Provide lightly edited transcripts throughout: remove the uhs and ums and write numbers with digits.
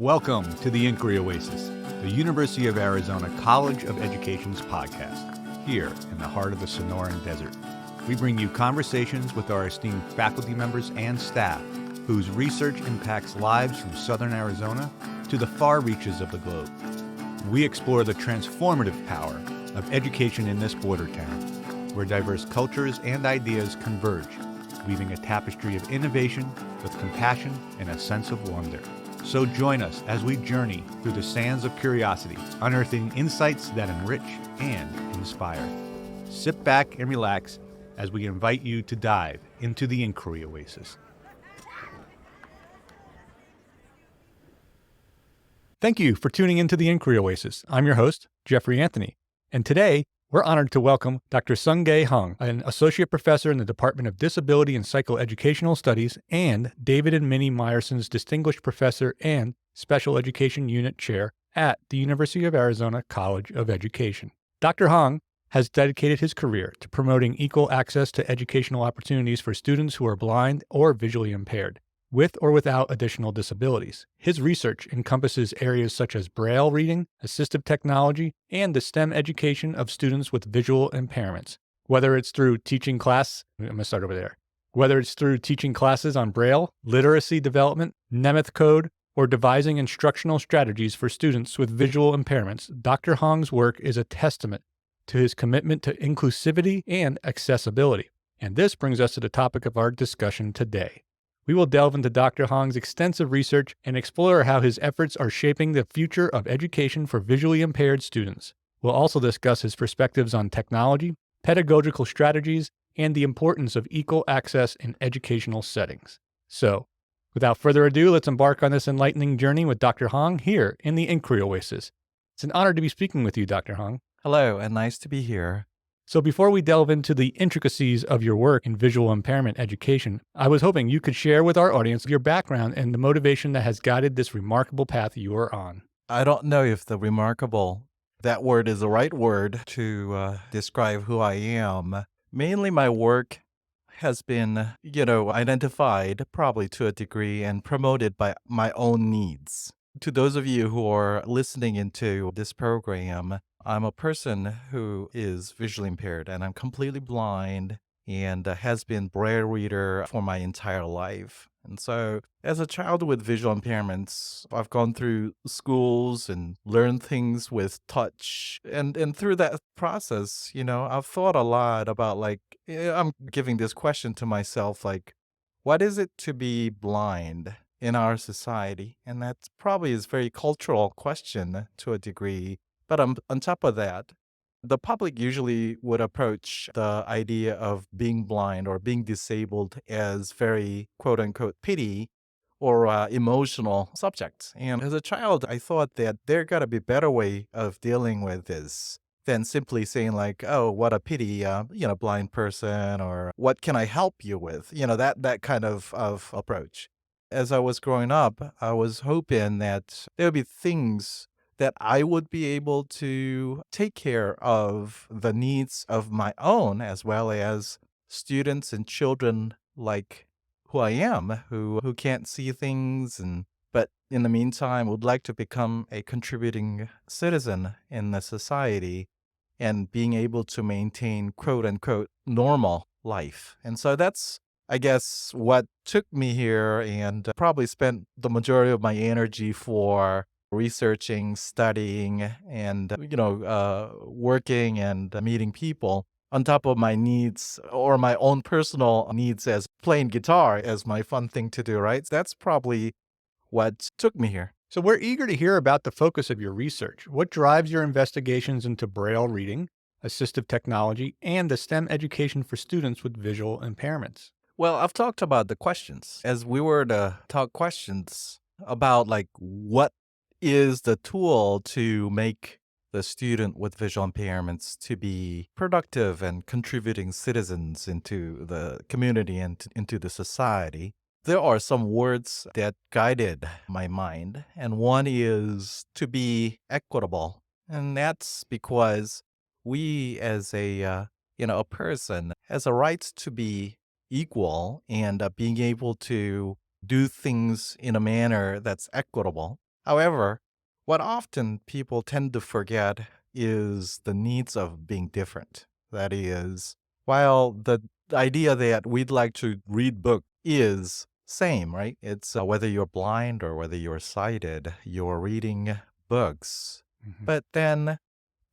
Welcome to the Inquiry Oasis, the University of Arizona College of Education's podcast, here in the heart of the Sonoran Desert. We bring you conversations with our esteemed faculty members and staff whose research impacts lives from southern Arizona to the far reaches of the globe. We explore the transformative power of education in this border town, where diverse cultures and ideas converge, weaving a tapestry of innovation with compassion and a sense of wonder. So join us as we journey through the sands of curiosity, unearthing insights that enrich and inspire. Sit back and relax as we invite you to dive into the Inquiry Oasis. Thank you for tuning into the Inquiry Oasis. I'm your host, Jeffrey Anthony, and today we're honored to welcome Dr. Sunggye Hong, an associate professor in the Department of Disability and Psychoeducational Studies, and David and Minnie Meyerson's distinguished professor and special education unit chair at the University of Arizona College of Education. Dr. Hong has dedicated his career to promoting equal access to educational opportunities for students who are blind or visually impaired, with or without additional disabilities. His research encompasses areas such as Braille reading, assistive technology, and the STEM education of students with visual impairments. Whether it's through teaching classes on Braille, literacy development, Nemeth code, or devising instructional strategies for students with visual impairments, Dr. Hong's work is a testament to his commitment to inclusivity and accessibility. And this brings us to the topic of our discussion today. We will delve into Dr. Hong's extensive research and explore how his efforts are shaping the future of education for visually impaired students. We'll also discuss his perspectives on technology, pedagogical strategies, and the importance of equal access in educational settings. So, without further ado, let's embark on this enlightening journey with Dr. Hong here in the Inquiry Oasis. It's an honor to be speaking with you, Dr. Hong. Hello, and nice to be here. So before we delve into the intricacies of your work in visual impairment education, I was hoping you could share with our audience your background and the motivation that has guided this remarkable path you are on. I don't know if that word is the right word to describe who I am. Mainly my work has been, identified probably to a degree and promoted by my own needs. To those of you who are listening into this program, I'm a person who is visually impaired and I'm completely blind and has been Braille reader for my entire life. And so as a child with visual impairments, I've gone through schools and learned things with touch. And through that process, I've thought a lot about I'm giving this question to myself, what is it to be blind in our society? And that probably is a very cultural question to a degree. But on top of that, the public usually would approach the idea of being blind or being disabled as very quote-unquote pity or emotional subjects. And as a child, I thought that there got to be a better way of dealing with this than simply saying oh, what a pity, blind person, or what can I help you with? That kind of approach. As I was growing up, I was hoping that there would be things that I would be able to take care of the needs of my own as well as students and children like who I am, who can't see things, but in the meantime would like to become a contributing citizen in the society and being able to maintain quote-unquote normal life. And so that's, I guess, what took me here and probably spent the majority of my energy for researching, studying, and, working and meeting people on top of my needs or my own personal needs as playing guitar as my fun thing to do, right? That's probably what took me here. So we're eager to hear about the focus of your research. What drives your investigations into Braille reading, assistive technology, and the STEM education for students with visual impairments? Well, I've talked about the questions. As we were to talk questions about what is the tool to make the student with visual impairments to be productive and contributing citizens into the community and into the society. There are some words that guided my mind, and one is to be equitable. And that's because we as a person has a right to be equal and being able to do things in a manner that's equitable. However, what often people tend to forget is the needs of being different. That is, while the idea that we'd like to read book is same, right? It's whether you're blind or whether you're sighted, you're reading books. Mhm. But then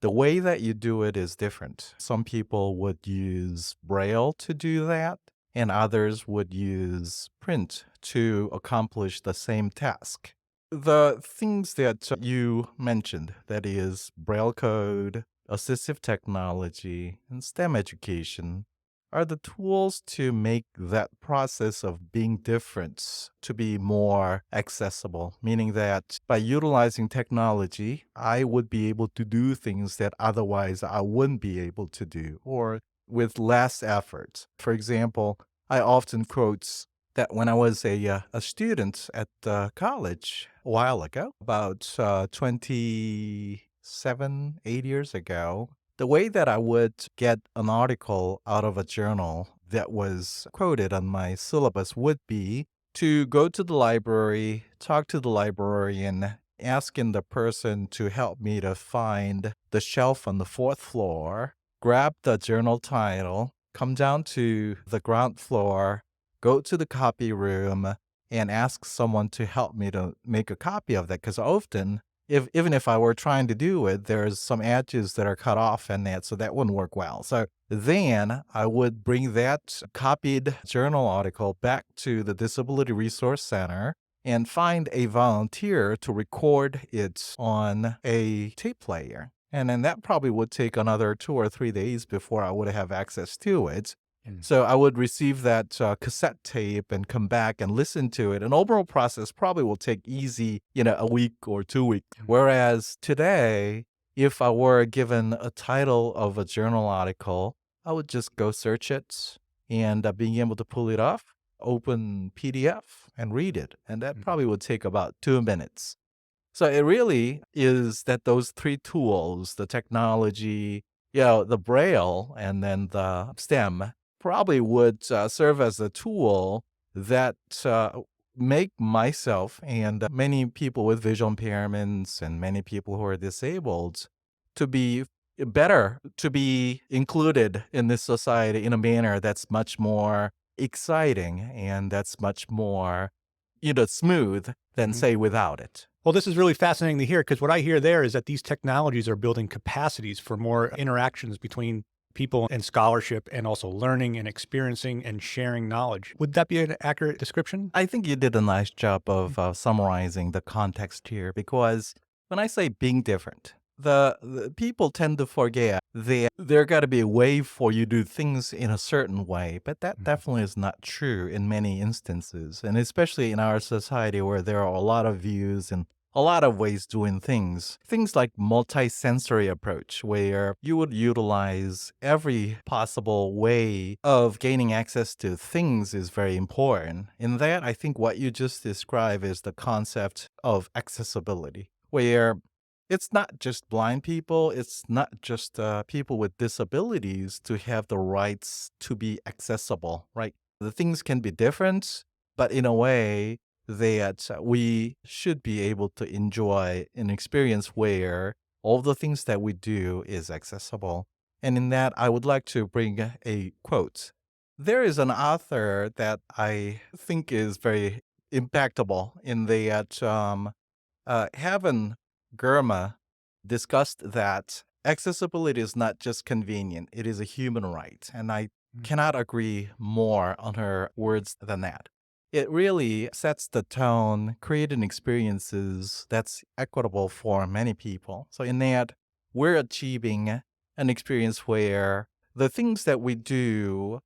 the way that you do it is different. Some people would use Braille to do that, and others would use print to accomplish the same task. The things that you mentioned, that is, Braille code, assistive technology, and STEM education, are the tools to make that process of being different to be more accessible, meaning that by utilizing technology, I would be able to do things that otherwise I wouldn't be able to do, or with less effort. For example, I often quote that when I was a student at college a while ago, about 27, 8 years ago, the way that I would get an article out of a journal that was quoted on my syllabus would be to go to the library, talk to the librarian, asking the person to help me to find the shelf on the fourth floor, grab the journal title, come down to the ground floor, go to the copy room, and ask someone to help me to make a copy of that. Because often, even if I were trying to do it, there's some edges that are cut off in that, so that wouldn't work well. So then I would bring that copied journal article back to the Disability Resource Center and find a volunteer to record it on a tape player. And then that probably would take another 2 or 3 days before I would have access to it. Mm. So I would receive that cassette tape and come back and listen to it. An overall process probably will take easy, a week or 2 weeks. Whereas today, if I were given a title of a journal article, I would just go search it and being able to pull it off, open PDF and read it. And that probably would take about 2 minutes. So it really is that those three tools, the technology, the Braille, and then the STEM, probably would serve as a tool that make myself and many people with visual impairments and many people who are disabled to be better, to be included in this society in a manner that's much more exciting and that's much more, smooth than, say, without it. Well, this is really fascinating to hear because what I hear there is that these technologies are building capacities for more interactions between people and scholarship and also learning and experiencing and sharing knowledge. Would that be an accurate description? I think you did a nice job of summarizing the context here because when I say being different, the people tend to forget that there got to be a way for you to do things in a certain way, but that definitely is not true in many instances, and especially in our society where there are a lot of views and a lot of ways doing things. Things like multisensory approach, where you would utilize every possible way of gaining access to things is very important. In that, I think what you just described is the concept of accessibility, where it's not just blind people, it's not just people with disabilities to have the rights to be accessible, right? The things can be different, but in a way, that we should be able to enjoy an experience where all the things that we do is accessible. And in that, I would like to bring a quote. There is an author that I think is very impactable in that Heaven Gurma discussed that accessibility is not just convenient, it is a human right. And I cannot agree more on her words than that. It really sets the tone, creating experiences that's equitable for many people. So in that, we're achieving an experience where the things that we do,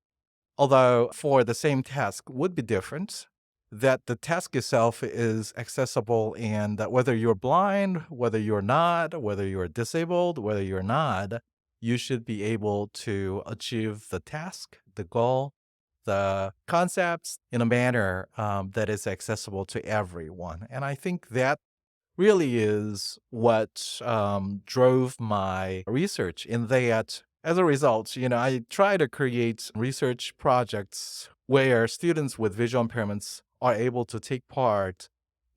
although for the same task, would be different, that the task itself is accessible and that whether you're blind, whether you're not, whether you're disabled, whether you're not, you should be able to achieve the task, the goal, the concepts in a manner that is accessible to everyone. And I think that really is what drove my research in that as a result, I try to create research projects where students with visual impairments are able to take part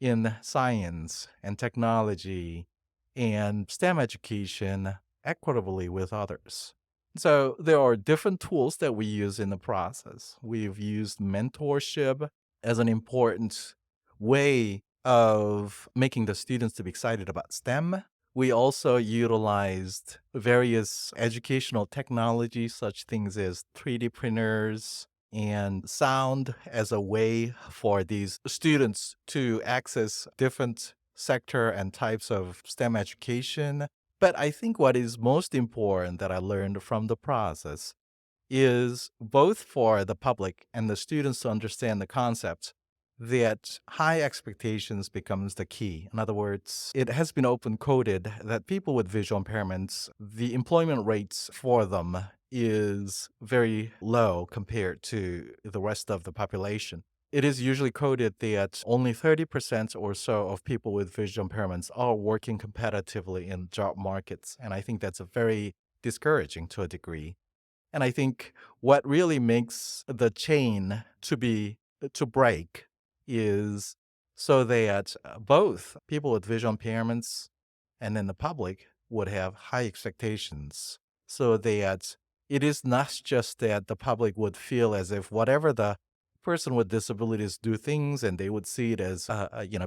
in science and technology and STEM education equitably with others. So there are different tools that we use in the process. We've used mentorship as an important way of making the students to be excited about STEM. We also utilized various educational technologies, such things as 3D printers and sound, as a way for these students to access different sector and types of STEM education. But I think what is most important that I learned from the process is both for the public and the students to understand the concept that high expectations becomes the key. In other words, it has been open coded that people with visual impairments, the employment rates for them is very low compared to the rest of the population. It is usually coded that only 30% or so of people with visual impairments are working competitively in job markets. And I think that's a very discouraging to a degree. And I think what really makes the chain to break is so that both people with visual impairments and then the public would have high expectations, so that it is not just that the public would feel as if whatever the person with disabilities do things and they would see it as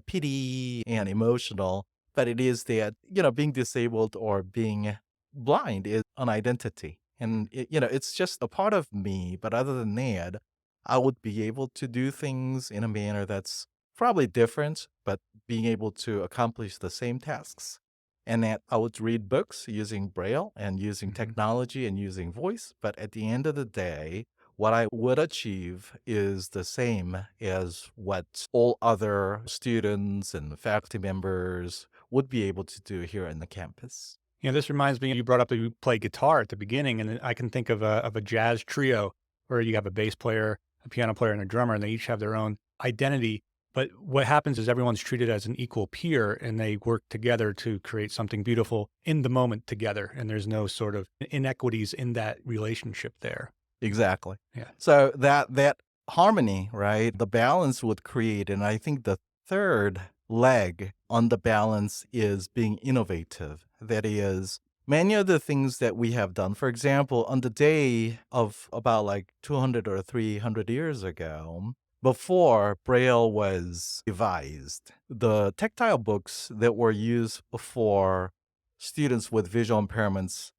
pity and emotional, but it is that being disabled or being blind is an identity, and it's just a part of me. But other than that, I would be able to do things in a manner that's probably different, but being able to accomplish the same tasks. And that I would read books using Braille and using technology and using voice. But at the end of the day, what I would achieve is the same as what all other students and faculty members would be able to do here in the campus. This reminds me, you brought up that you play guitar at the beginning, and I can think of a jazz trio where you have a bass player, a piano player, and a drummer, and they each have their own identity. But what happens is everyone's treated as an equal peer, and they work together to create something beautiful in the moment together. And there's no sort of inequities in that relationship there. Exactly. Yeah. So that harmony, right? The balance would create, and I think the third leg on the balance is being innovative. That is, many of the things that we have done, for example, on the day of about like 200 or 300 years ago, before Braille was devised, the tactile books that were used for students with visual impairments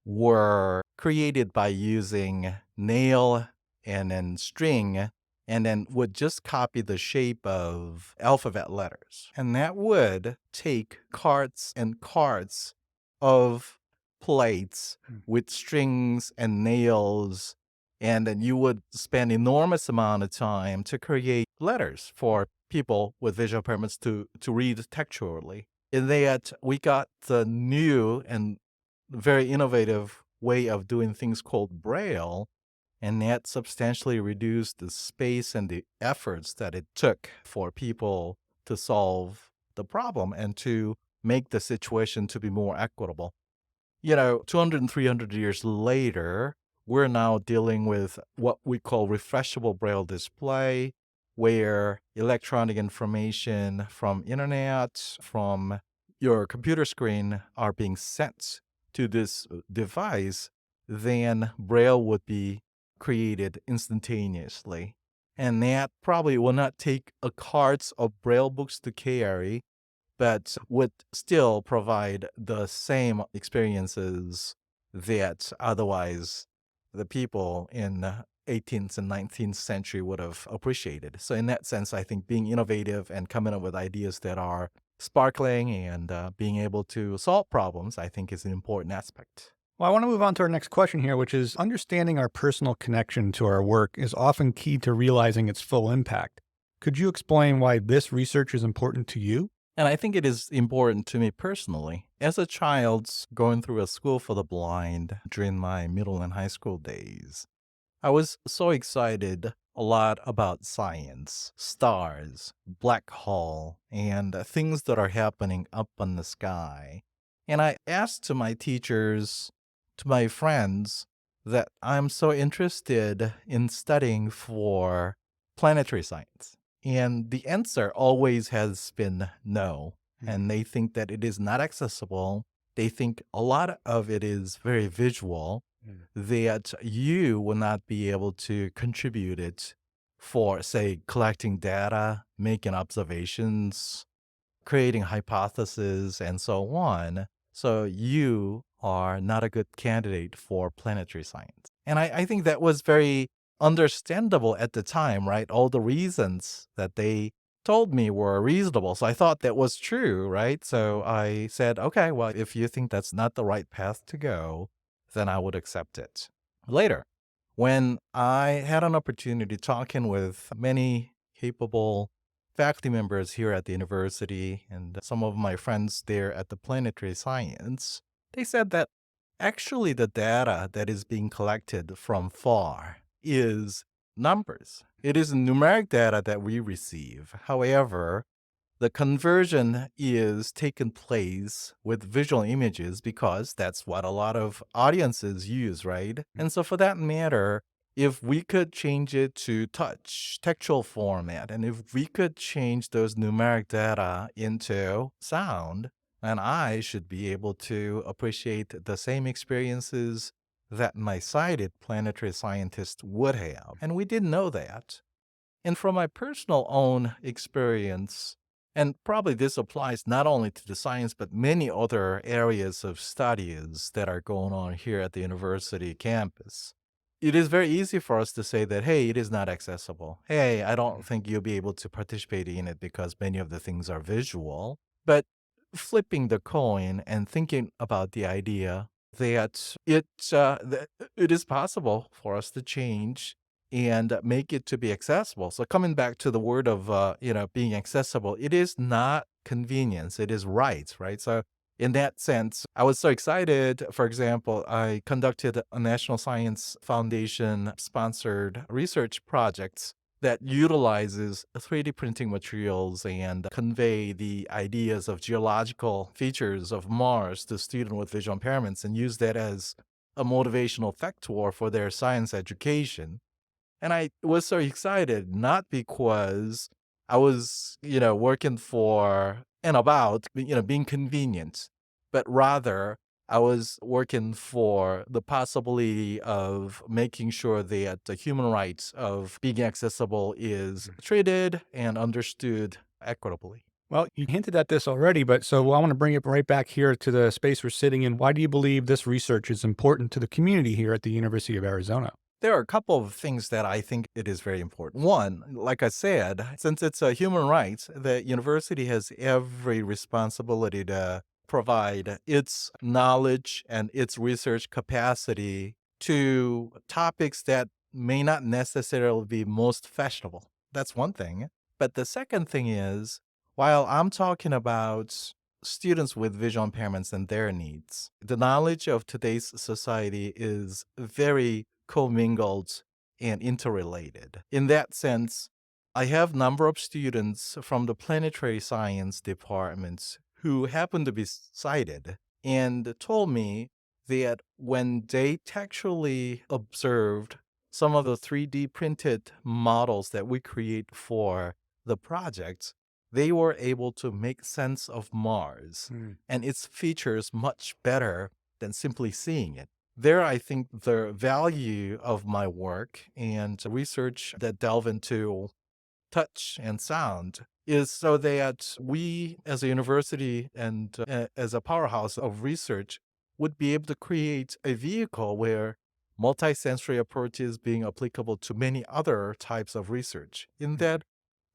were created by using nail and then string, and then would just copy the shape of alphabet letters. And that would take carts and carts of plates with strings and nails, and then you would spend enormous amount of time to create letters for people with visual impairments to read textually. In that, we got the new and very innovative way of doing things called Braille, and that substantially reduced the space and the efforts that it took for people to solve the problem and to make the situation to be more equitable. 200 and 300 years later, we're now dealing with what we call refreshable Braille display, where electronic information from internet, from your computer screen are being sent to this device. Then Braille would be created instantaneously. And that probably will not take a carts of Braille books to carry, but would still provide the same experiences that otherwise the people in the 18th and 19th century would have appreciated. So in that sense, I think being innovative and coming up with ideas that are sparkling and being able to solve problems, I think is an important aspect. Well, I want to move on to our next question here, which is understanding our personal connection to our work is often key to realizing its full impact. Could you explain why this research is important to you? And I think it is important to me personally. As a child going through a school for the blind during my middle and high school days, I was so excited a lot about science, stars, black hole, and things that are happening up in the sky. And I asked to my teachers, to my friends, that I'm so interested in studying for planetary science. And the answer always has been no. Mm. And they think that it is not accessible. They think a lot of it is very visual, Mm. that you will not be able to contribute it for, say, collecting data, making observations, creating hypotheses, and so on. So you are not a good candidate for planetary science. And I think that was very understandable at the time, right? All the reasons that they told me were reasonable. So I thought that was true, right? So I said, okay, well, if you think that's not the right path to go, then I would accept it. Later, when I had an opportunity talking with many capable faculty members here at the university and some of my friends there at the Planetary Science, they said that actually the data that is being collected from far is numbers. It is numeric data that we receive. However, the conversion is taking place with visual images because that's what a lot of audiences use, right? And so, for that matter, if we could change it to touch, textual format, and if we could change those numeric data into sound, then I should be able to appreciate the same experiences that my sighted planetary scientist would have. And we didn't know that. And from my personal own experience, and probably this applies not only to the science, but many other areas of studies that are going on here at the university campus. It is very easy for us to say that, hey, it is not accessible. Hey, I don't think you'll be able to participate in it because many of the things are visual. But flipping the coin and thinking about the idea that it is possible for us to change and make it to be accessible. So coming back to the word of being accessible, it is not convenience, it is rights, right? So in that sense, I was so excited. For example, I conducted a National Science Foundation sponsored research projects that utilizes 3D printing materials and convey the ideas of geological features of Mars to students with visual impairments and use that as a motivational factor for their science education. And I was so excited, not because I was, working for and about, being convenient, but rather I was working for the possibility of making sure that the human rights of being accessible is treated and understood equitably. Well, you hinted at this already, but so I want to bring it right back here to the space we're sitting in. Why do you believe this research is important to the community here at the University of Arizona? There are a couple of things that I think it is very important. One, like I said, since it's a human right, the university has every responsibility to provide its knowledge and its research capacity to topics that may not necessarily be most fashionable. That's one thing. But the second thing is, while I'm talking about students with visual impairments and their needs, the knowledge of today's society is very commingled and interrelated. In that sense, I have number of students from the planetary science departments who happen to be sighted and told me that when they textually observed some of the 3D printed models that we create for the projects, they were able to make sense of Mars and its features much better than simply seeing it. There, I think the value of my work and research that delve into touch and sound is so that we as a university and as a powerhouse of research would be able to create a vehicle where multisensory approaches being applicable to many other types of research. In that,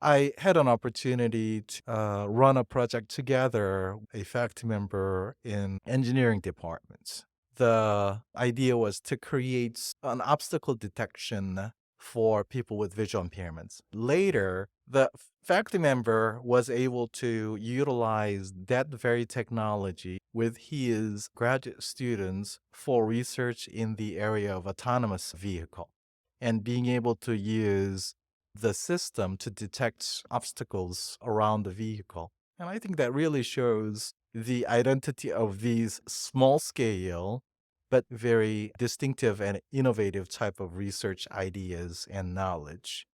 I had an opportunity to run a project together, a faculty member in engineering departments. The idea was to create an obstacle detection for people with visual impairments. Later, the faculty member was able to utilize that very technology with his graduate students for research in the area of autonomous vehicle and being able to use the system to detect obstacles around the vehicle. And I think that really shows the identity of these small scale, but very distinctive and innovative type of research ideas and knowledge.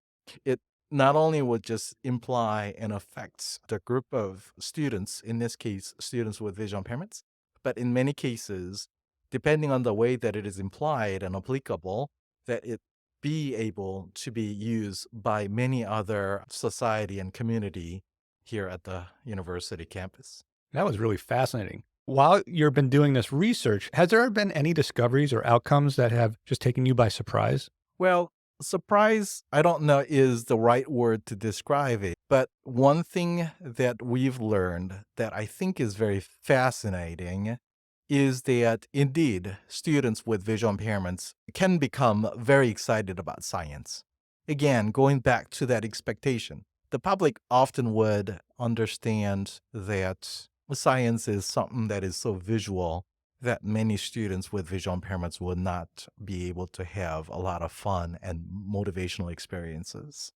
It not only would just imply and affect the group of students, in this case, students with visual impairments, but in many cases, depending on the way that it is implied and applicable, that it be able to be used by many other society and community here at the university campus. That was really fascinating. While you've been doing this research, has there been any discoveries or outcomes that have just taken you by surprise? Well, surprise, I don't know is the right word to describe it, but one thing that we've learned that I think is very fascinating is that indeed students with visual impairments can become very excited about science. Again, going back to that expectation, the public often would understand that science is something that is so visual that many students with visual impairments would not be able to have a lot of fun and motivational experiences.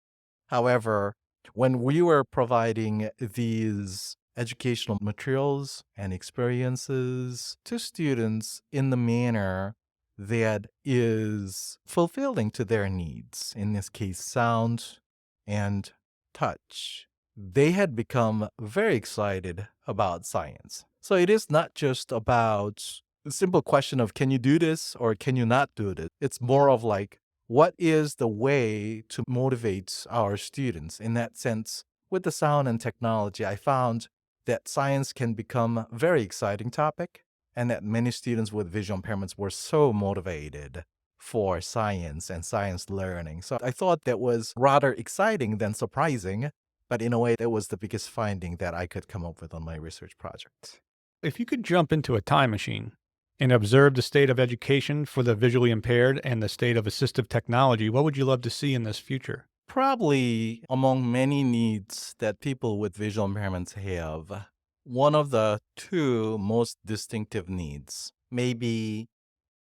However, when we were providing these educational materials and experiences to students in the manner that is fulfilling to their needs, in this case, sound and touch, they had become very excited about science. So it is not just about the simple question of can you do this or can you not do it? It's more of like, what is the way to motivate our students? In that sense, with the sound and technology, I found that science can become a very exciting topic and that many students with visual impairments were so motivated for science and science learning. So I thought that was rather exciting than surprising, but in a way, that was the biggest finding that I could come up with on my research project. If you could jump into a time machine and observe the state of education for the visually impaired and the state of assistive technology, what would you love to see in this future? Probably among many needs that people with visual impairments have, one of the two most distinctive needs may be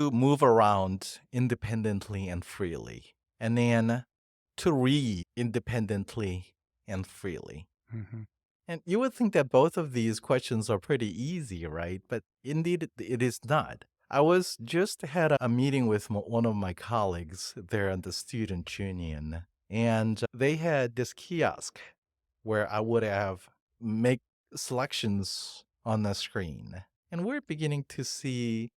to move around independently and freely, and then to read independently and freely. Hmm. And you would think that both of these questions are pretty easy, right? But indeed, it is not. I was just had a meeting with one of my colleagues there at the student union, and they had this kiosk where I would have make selections on the screen. And we're beginning to see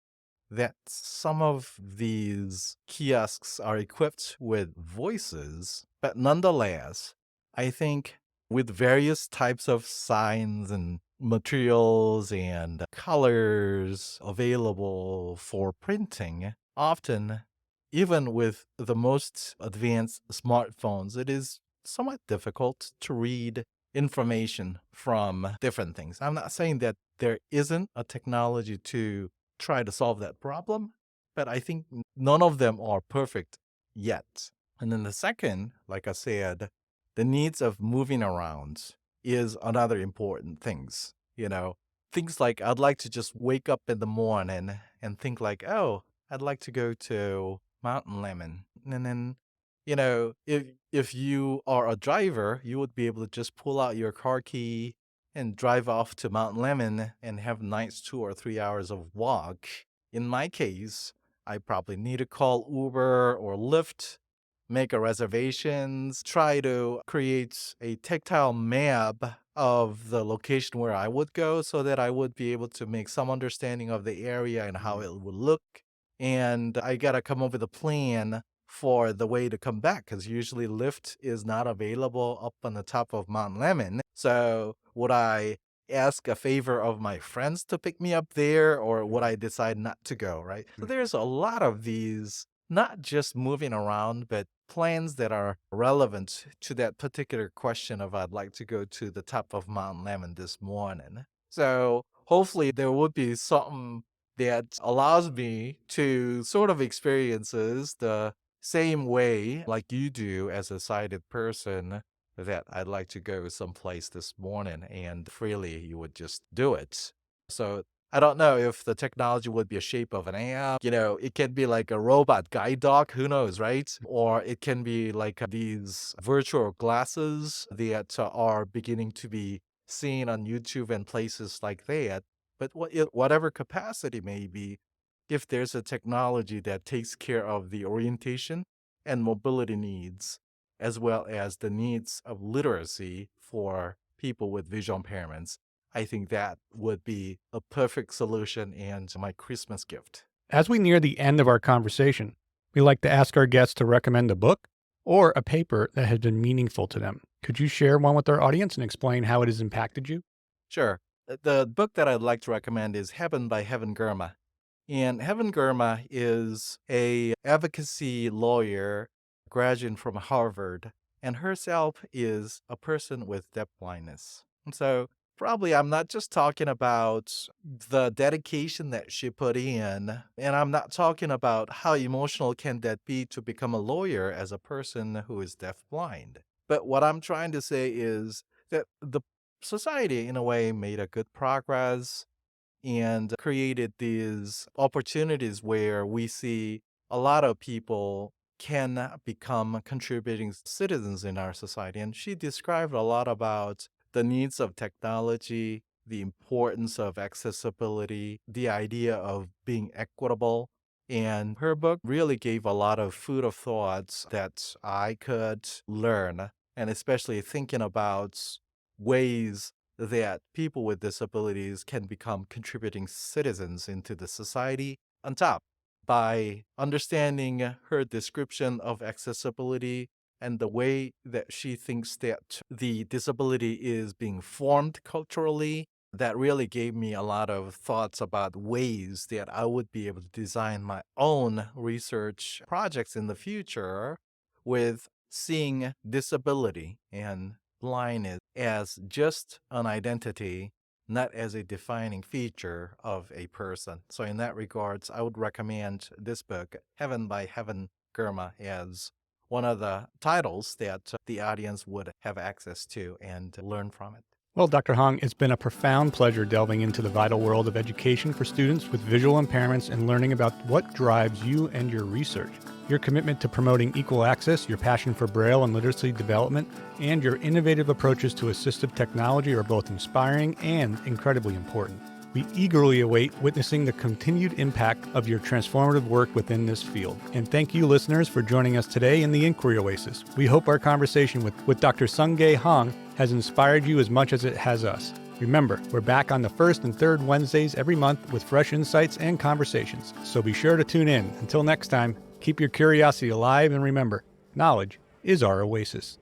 that some of these kiosks are equipped with voices, but nonetheless, I think with various types of signs and materials and colors available for printing, often, even with the most advanced smartphones, it is somewhat difficult to read information from different things. I'm not saying that there isn't a technology to try to solve that problem, but I think none of them are perfect yet. And then the second, like I said, the needs of moving around is another important things. Things like I'd like to just wake up in the morning and think like, oh, I'd like to go to Mountain Lemon. And then, if you are a driver, you would be able to just pull out your car key and drive off to Mount Lemon and have nice 2 or 3 hours of walk. In my case, I probably need to call Uber or Lyft, make a reservations, try to create a tactile map of the location where I would go so that I would be able to make some understanding of the area and how it would look. And I got to come up with a plan for the way to come back because usually Lyft is not available up on the top of Mount Lemon. So would I ask a favor of my friends to pick me up there or would I decide not to go, right? So there's a lot of these, not just moving around, but plans that are relevant to that particular question of I'd like to go to the top of Mount Lemon this morning. So hopefully there would be something that allows me to sort of experiences the same way like you do as a sighted person that I'd like to go someplace this morning and freely you would just do it. So I don't know if the technology would be a shape of an app. It can be like a robot guide dog, who knows, right? Or it can be like these virtual glasses that are beginning to be seen on YouTube and places like that. But whatever capacity may be, if there's a technology that takes care of the orientation and mobility needs as well as the needs of literacy for people with visual impairments, I think that would be a perfect solution and my Christmas gift. As we near the end of our conversation, we like to ask our guests to recommend a book or a paper that has been meaningful to them. Could you share one with our audience and explain how it has impacted you? Sure. The book that I'd like to recommend is Heaven by Heaven Gurma. And Heaven Gurma is a advocacy lawyer, graduate from Harvard, and herself is a person with deaf blindness. And so probably I'm not just talking about the dedication that she put in, and I'm not talking about how emotional can that be to become a lawyer as a person who is deaf blind. But what I'm trying to say is that the society, in a way, made a good progress and created these opportunities where we see a lot of people can become contributing citizens in our society. And she described a lot about the needs of technology, the importance of accessibility, the idea of being equitable. And her book really gave a lot of food of thoughts that I could learn, and especially thinking about ways that people with disabilities can become contributing citizens into the society. On top, by understanding her description of accessibility and the way that she thinks that the disability is being formed culturally, that really gave me a lot of thoughts about ways that I would be able to design my own research projects in the future with seeing disability and blindness as just an identity, not as a defining feature of a person. So in that regards, I would recommend this book, Heaven by Heaven Gurma, as one of the titles that the audience would have access to and learn from it. Well, Dr. Hong, it's been a profound pleasure delving into the vital world of education for students with visual impairments and learning about what drives you and your research. Your commitment to promoting equal access, your passion for Braille and literacy development, and your innovative approaches to assistive technology are both inspiring and incredibly important. We eagerly await witnessing the continued impact of your transformative work within this field. And thank you, listeners, for joining us today in the Inquiry Oasis. We hope our conversation with Dr. Sunggye Hong has inspired you as much as it has us. Remember, we're back on the first and third Wednesdays every month with fresh insights and conversations. So be sure to tune in. Until next time, keep your curiosity alive and remember, knowledge is our oasis.